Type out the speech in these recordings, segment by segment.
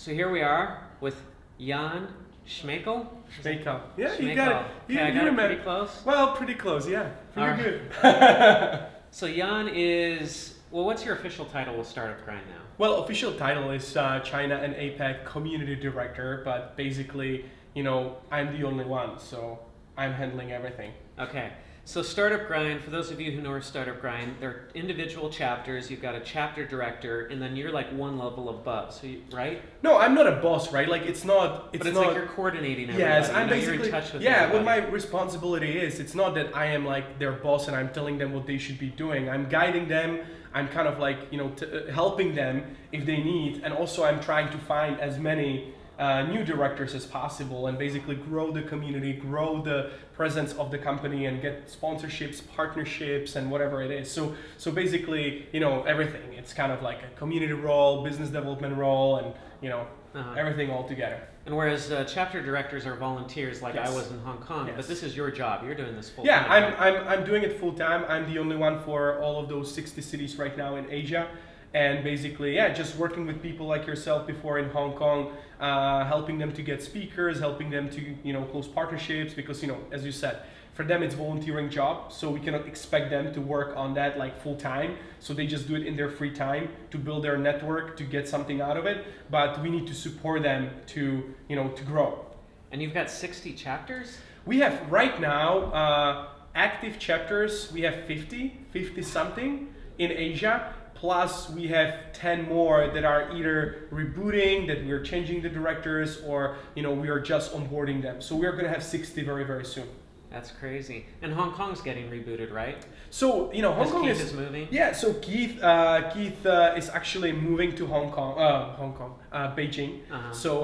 So here we are with Jan Smejkal. Smejkal. Yeah, Smejkal. you got it. You, Okay, I you got it remember. pretty close. Well, pretty close, yeah. Pretty All good. So Jan is, well, what's your official title with Startup Grind now? Well, official title is China and APAC Community Director, but basically, I'm the only one, so I'm handling everything. Okay, so Startup Grind, for those of you who know Startup Grind, they're individual chapters. You've got a chapter director, and then you're like one level above, so right? No, I'm not a boss, right? Like it's not. But it's like you're coordinating everybody. Yes, I'm you're basically. in touch with Yeah, everybody. what my responsibility is, it's not that I am like their boss and I'm telling them what they should be doing. I'm guiding them. I'm kind of like helping them if they need, and also I'm trying to find as many new directors as possible and basically grow the community, grow the presence of the company, and get sponsorships, partnerships, and whatever it is. So basically, everything. It's kind of like a community role, business development role, and everything all together. And whereas chapter directors are volunteers, like Yes. I was in Hong Kong, Yes. but this is your job. You're doing this full Yeah, time. I'm doing it full time. I'm the only one for all of those 60 cities right now in Asia. And basically, just working with people like yourself before in Hong Kong, helping them to get speakers, helping them to close partnerships, because as you said, for them it's volunteering job, so we cannot expect them to work on that like full time. So they just do it in their free time to build their network, to get something out of it. But we need to support them to to grow. And you've got 60 chapters? We have right now active chapters. We have 50 something in Asia. Plus we have 10 more that are either rebooting, that we're changing the directors, or we are just onboarding them. So we are going to have 60 very, very soon. That's crazy. And Hong Kong's getting rebooted, right? So Hong Kong Keith is moving. Yeah, so Keith is actually moving to Beijing. Uh-huh. So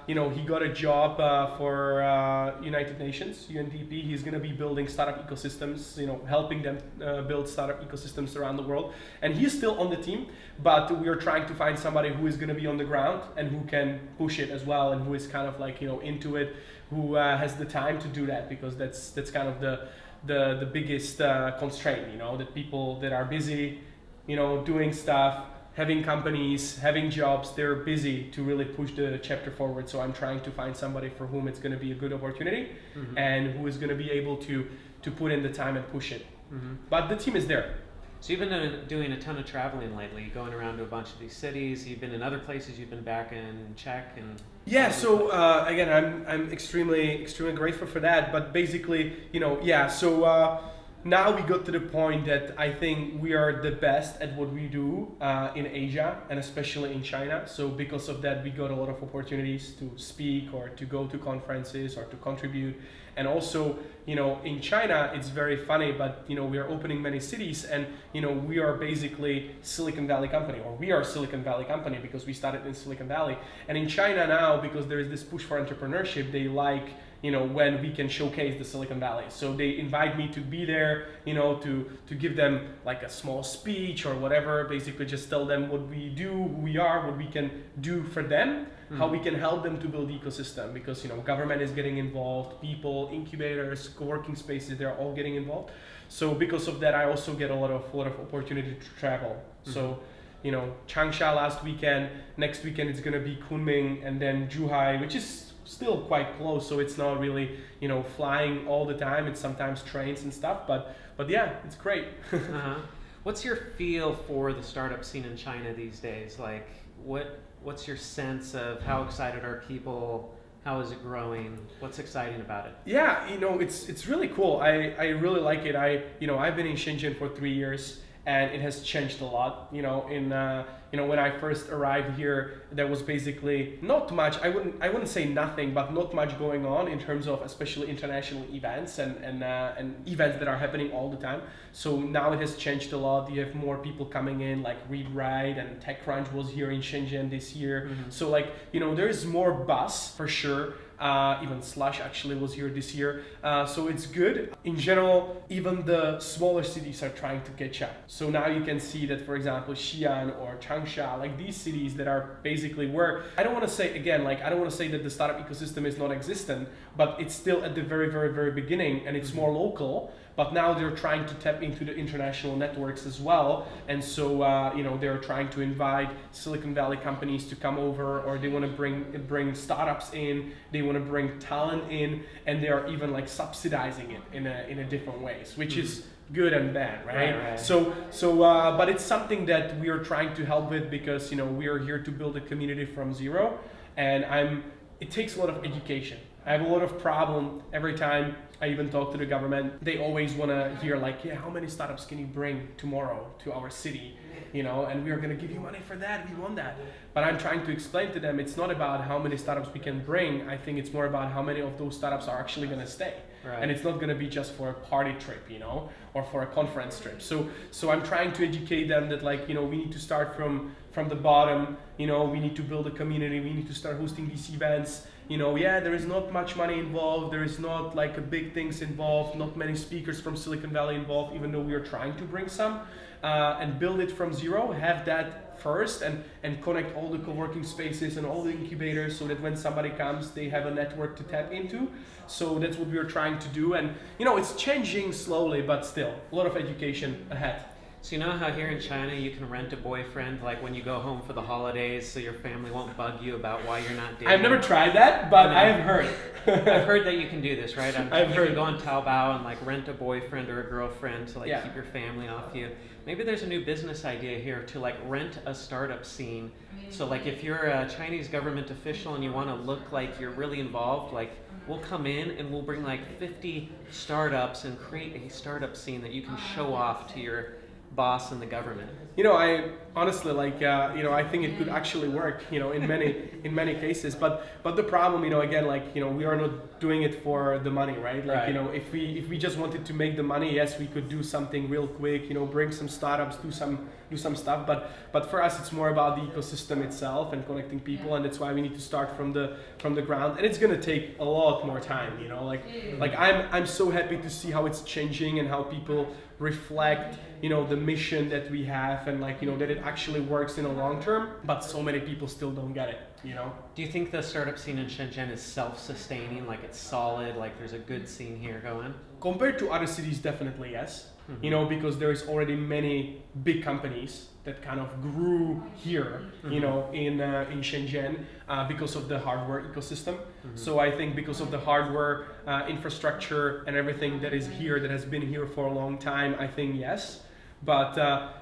he got a job for United Nations, UNDP. He's going to be building startup ecosystems, helping them build startup ecosystems around the world. And he's still on the team, but we are trying to find somebody who is going to be on the ground and who can push it as well, and who is kind of like into it, who has the time to do that, because that's kind of the biggest constraint, that people that are busy, doing stuff, having companies, having jobs, they're busy to really push the chapter forward. So I'm trying to find somebody for whom it's going to be a good opportunity, Mm-hmm. and who is going to be able to put in the time and push it. Mm-hmm. But the team is there. So you've been doing a ton of traveling lately, going around to a bunch of these cities. You've been in other places. You've been back in Czech and. Yeah, so again, I'm extremely grateful for that. But basically, so now we got to the point that I think we are the best at what we do in Asia, and especially in China. So because of that, we got a lot of opportunities to speak or to go to conferences or to contribute. And also, in China, it's very funny, but we are opening many cities, and we are basically Silicon Valley company, or we are Silicon Valley company because we started in Silicon Valley. And in China now, because there is this push for entrepreneurship, they like when we can showcase the Silicon Valley. So they invite me to be there, to give them like a small speech or whatever, basically just tell them what we do, who we are, what we can do for them, how we can help them to build ecosystem, because government is getting involved, people, incubators, co-working spaces, they're all getting involved. So because of that, I also get a lot of opportunity to travel. So Changsha last weekend, next weekend it's gonna be Kunming, and then Zhuhai, which is still quite close, so it's not really flying all the time. It's sometimes trains and stuff, but yeah, it's great. Uh-huh. What's your feel for the startup scene in China these days? Like, what's your sense of how excited are people? How is it growing? What's exciting about it? Yeah, it's really cool. I really like it. I've been in Shenzhen for 3 years, and it has changed a lot. When I first arrived here, there was basically not much. I wouldn't say nothing, but not much going on in terms of especially international events and events that are happening all the time. So now it has changed a lot. You have more people coming in, like Read Ride and TechCrunch was here in Shenzhen this year. Mm-hmm. So there is more buzz for sure. Even Slush actually was here this year. So it's good. In general, even the smaller cities are trying to catch up. So now you can see that, for example, Xi'an or Changsha, like these cities that are basically where, I don't want to say, again, like I don't want to say that the startup ecosystem is non-existent, but it's still at the very, very, very beginning, and it's more local. But now they're trying to tap into the international networks as well. And so, they're trying to invite Silicon Valley companies to come over, or they want to bring startups in, they want to bring talent in, and they are even like subsidizing it in a different ways, which is good and bad, right? Right. But it's something that we are trying to help with, because, we are here to build a community from zero, and it takes a lot of education. I have a lot of problem every time I even talk to the government. They always want to hear like, yeah, how many startups can you bring tomorrow to our city? And we are going to give you money for that. We want that. But I'm trying to explain to them, it's not about how many startups we can bring. I think it's more about how many of those startups are actually going to stay. Right. And it's not going to be just for a party trip, or for a conference trip. So I'm trying to educate them that, like, we need to start from the bottom. We need to build a community. We need to start hosting these events. There is not much money involved. There is not like a big things involved. Not many speakers from Silicon Valley involved, even though we are trying to bring some, and build it from zero. Have that first, and connect all the co-working spaces and all the incubators, so that when somebody comes, they have a network to tap into. So that's what we are trying to do, and it's changing slowly, but still a lot of education ahead. So you know how here in China you can rent a boyfriend like when you go home for the holidays, so your family won't bug you about why you're not dating? I've never tried that, but I have heard. I've heard that you can do this, right? I've you heard. can go on Taobao and like rent a boyfriend or a girlfriend to like Yeah. keep your family off you. Maybe there's a new business idea here to like rent a startup scene. So like if you're a Chinese government official and you want to look like you're really involved, like we'll come in and we'll bring like 50 startups and create a startup scene that you can show off to your boss in the government. I honestly I think it could actually work, in many cases. But the problem, again, we are not doing it for the money, right? Like, Right. if we just wanted to make the money, yes, we could do something real quick, bring some startups, do some stuff. But for us, it's more about the ecosystem itself and connecting people, and that's why we need to start from the ground. And it's gonna take a lot more time, I'm so happy to see how it's changing and how people reflect, the mission that we have, and that it actually works in the long term. But so many people still don't get it, Do you think the startup scene in Shenzhen is self-sustaining, like it's solid, like there's a good scene here going? Compared to other cities, definitely yes. Because there is already many big companies that kind of grew here, in Shenzhen, because of the hardware ecosystem. So I think because of the hardware infrastructure and everything that is here, that has been here for a long time, I think yes. But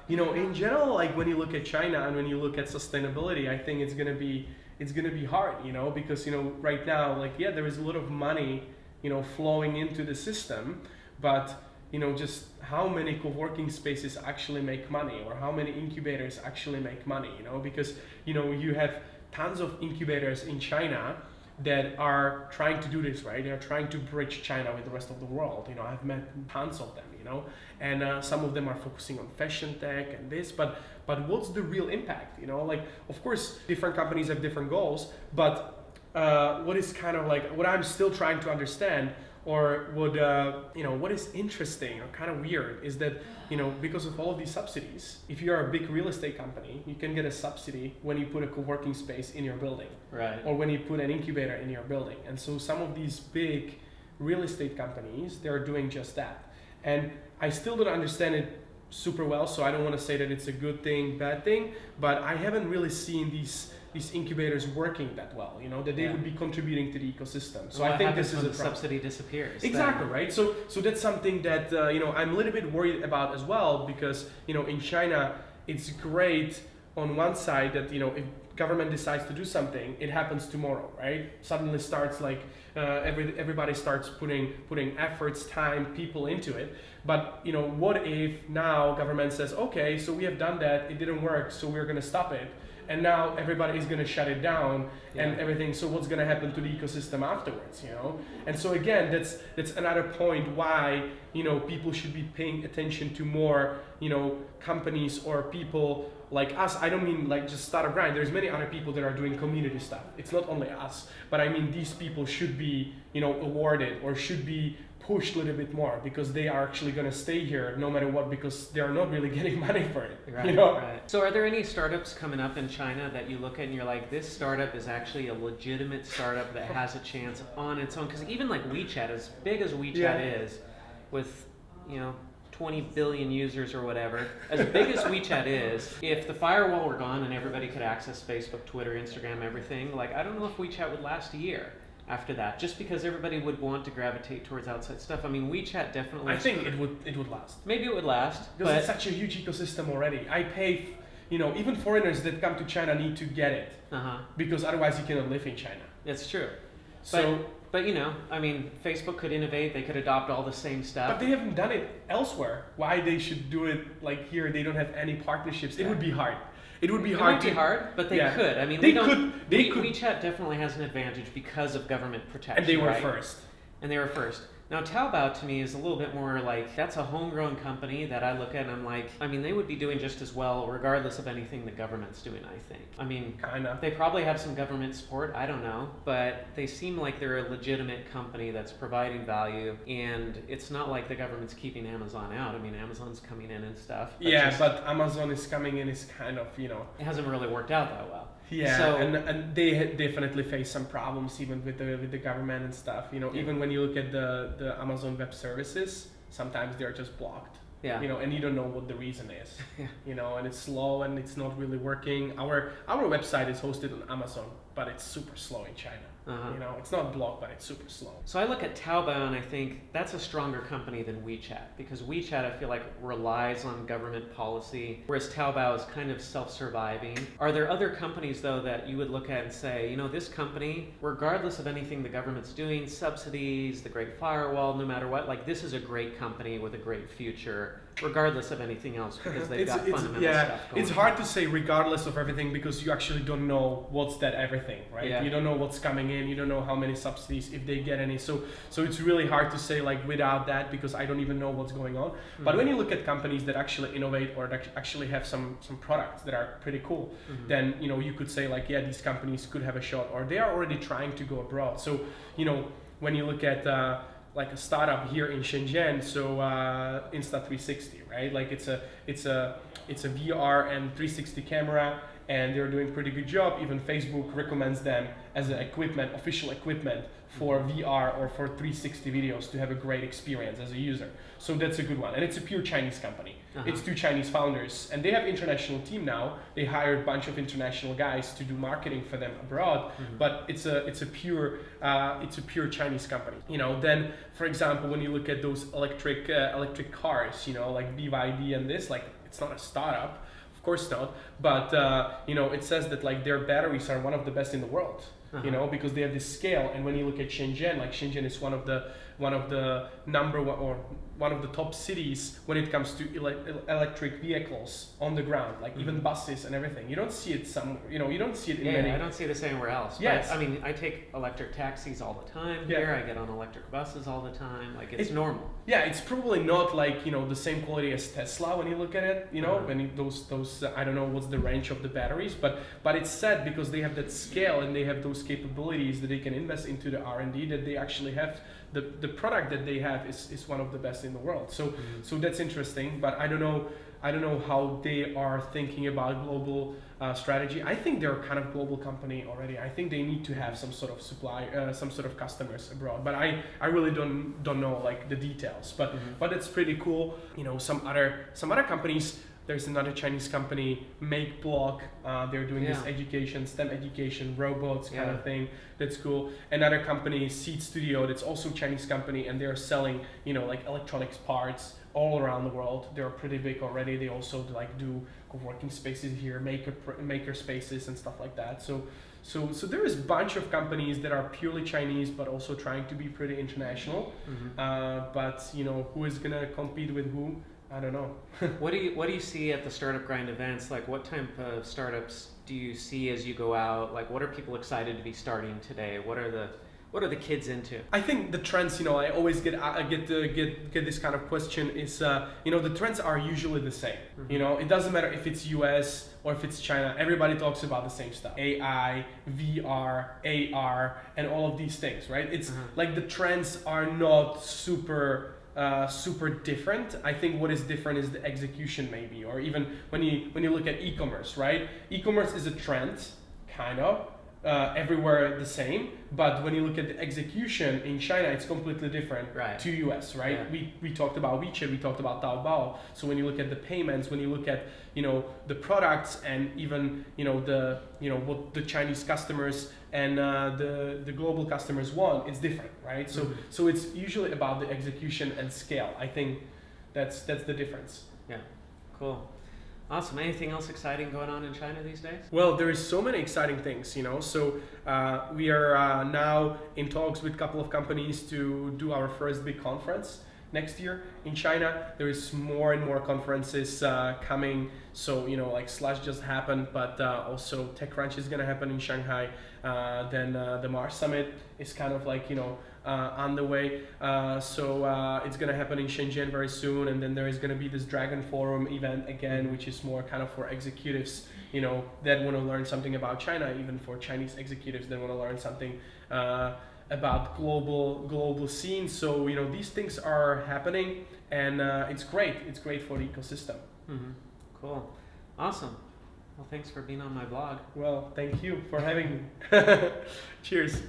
in general, like when you look at China and when you look at sustainability, I think it's gonna be hard, because right now, there is a lot of money, flowing into the system, but just how many co-working spaces actually make money, or how many incubators actually make money, because you have tons of incubators in China that are trying to do this, right? They're trying to bridge China with the rest of the world. I've met tons of them, and some of them are focusing on fashion tech and this, but what's the real impact? Of course, different companies have different goals, but what is kind of what I'm still trying to understand, or what is interesting or kind of weird, is that because of all of these subsidies, if you are a big real estate company, you can get a subsidy when you put a co-working space in your building, right? Or when you put an incubator in your building. And so some of these big real estate companies, they're doing just that. And I still don't understand it super well, so I don't want to say that it's a good thing, bad thing, but I haven't really seen these incubators working that well, that they would be contributing to the ecosystem. So I think this is when a the problem. subsidy disappears. Exactly, right? So that's something that I'm a little bit worried about as well, because in China it's great on one side that if government decides to do something, it happens tomorrow, right? Suddenly starts everybody starts putting efforts, time, people into it. But what if now government says, okay, so we have done that, it didn't work, so we're going to stop it, and now everybody is going to shut it down and Yeah. everything. So what's going to happen to the ecosystem afterwards, you know? And so again, that's another point why, you know, people should be paying attention to more, you know, companies or people like us. I don't mean like just start a brand. There's many other people that are doing community stuff. It's not only us, but I mean these people should be, you know, awarded or should be pushed a little bit more, because they are actually going to stay here no matter what, because they are not really getting money for it. Right, you know? right. So are there any startups coming up in China that you look at and you're like, this startup is actually a legitimate startup that has a chance on its own? Because even like WeChat, as big as WeChat is, with, you know, 20 billion users or whatever, as big as WeChat is, if the firewall were gone and everybody could access Facebook, Twitter, Instagram, everything, like I don't know if WeChat would last a year after that, just because everybody would want to gravitate towards outside stuff. I mean, WeChat definitely. I think it would last. Maybe it would last, Because but it's such a huge ecosystem already. I pay, you know, even foreigners that come to China need to get it, because otherwise you cannot live in China. it's true. So, But you know, I mean, Facebook could innovate. They could adopt all the same stuff. but they haven't done it elsewhere. Why they should do it like here? They don't have any partnerships. It would be hard. It would be It hard might be to. hard, but they Yeah. could. I mean, They we don't, could- they we- could- WeChat definitely has an advantage because of government protection. And they were right? first. And they were first. Now, Taobao to me is a little bit more like, that's a homegrown company that I look at and I'm like, I mean, they would be doing just as well regardless of anything the government's doing, I think. I mean, Kinda. they probably have some government support, I don't know, but they seem like they're a legitimate company that's providing value, and it's not like the government's keeping Amazon out. I mean, Amazon's coming in and stuff. Yeah, just- but Amazon is coming in is kind of, you know. it hasn't really worked out that well. Yeah, So- and they definitely face some problems even with the government and stuff. You know, Yeah. even when you look at the Amazon Web Services, sometimes they're just blocked. Yeah. You know, and you don't know what the reason is. Yeah. You know, and it's slow and it's not really working. Our website is hosted on Amazon, but it's super slow in China. Uh-huh. You know, it's not blocked, but it's super slow. So I look at Taobao and I think that's a stronger company than WeChat, because WeChat I feel like relies on government policy, whereas Taobao is kind of self-surviving. Are there other companies though that you would look at and say, you know, this company, regardless of anything the government's doing, subsidies, the Great Firewall, no matter what, like this is a great company with a great future, regardless of anything else, because they've got fundamental stuff going it's hard to say regardless of everything, because you actually don't know what's that everything, right? Yeah. You don't know what's coming in, you don't know how many subsidies, if they get any. So it's really hard to say like without that, because I don't even know what's going on. But when you look at companies that actually innovate or that actually have some products that are pretty cool, then you know you could say like, yeah, these companies could have a shot, or they are already trying to go abroad. So you know, when you look at like a startup here in Shenzhen, so Insta360, right? Like it's a VR and 360 camera, and they're doing pretty good job. Even Facebook recommends them as an official equipment for VR or for 360 videos to have a great experience as a user. So that's a good one, and it's a pure Chinese company. It's 2 Chinese founders, and they have international team now. They hired a bunch of international guys to do marketing for them abroad, but it's a pure Chinese company. You know, then for example, when you look at those electric cars, you know, like BYD and this, like it's not a startup, of course not, but you know, it says that like their batteries are one of the best in the world. You know, because they have this scale. And when you look at Shenzhen, like Shenzhen is one of the number one, or one of the top cities when it comes to electric vehicles on the ground, like even buses and everything. You don't see it you don't see it in many. I don't see this anywhere else. Yes. But, I mean, I take electric taxis all the time Yeah. here. I get on electric buses all the time. Like it's normal. Yeah, it's probably not like, you know, the same quality as Tesla when you look at it, you know, when those I don't know what's the range of the batteries, but it's sad because they have that scale and they have those capabilities that they can invest into the R&D, that they actually have the product that they have is one of the best in the world. So that's interesting, but I don't know how they are thinking about global strategy. I think they're kind of global company already. I think they need to have some sort of supply, some sort of customers abroad. But I really don't know like the details. But it's pretty cool. You know, some other companies. There's another Chinese company, Smejkal. They're doing this education, STEM education, robots kind of thing. That's cool. Another company, Seed Studio. That's also a Chinese company, and they're selling, you know, like electronics parts all around the world. They're pretty big already. They also like do co-working spaces here, maker spaces and stuff like that. So there is a bunch of companies that are purely Chinese, but also trying to be pretty international. But you know, who is gonna compete with who? I don't know. What do you see at the Startup Grind events? Like, what type of startups do you see as you go out? Like, what are people excited to be starting today? What are the kids into? I think the trends, I always get this kind of question is, the trends are usually the same. Mm-hmm. It doesn't matter if it's US or if it's China. Everybody talks about the same stuff: AI, VR, AR, and all of these things, right? It's like the trends are not super different. I think what is different is the execution, maybe, or even when you look at e-commerce, right? E-commerce is a trend, kind of. Everywhere the same, but when you look at the execution in China, it's completely different to US, right? Yeah. We talked about WeChat, we talked about Taobao. So when you look at the payments, when you look at the products, and even the what the Chinese customers and the global customers want, it's different, right? So it's usually about the execution and scale. I think that's the difference. Yeah, cool. Awesome. Anything else exciting going on in China these days? Well, there is so many exciting things, So we are now in talks with a couple of companies to do our first big conference next year in China. There is more and more conferences coming. So like Slush just happened, but also TechCrunch is gonna happen in Shanghai. Then the Mars Summit is kind of like on the way. So it's gonna happen in Shenzhen very soon, and then there is gonna be this Dragon Forum event again, which is more kind of for executives, that want to learn something about China, even for Chinese executives that want to learn something about global scene. So these things are happening, and it's great. It's great for the ecosystem. Mm-hmm. Cool, awesome. Well, thanks for being on my vlog. Well, thank you for having me. Cheers.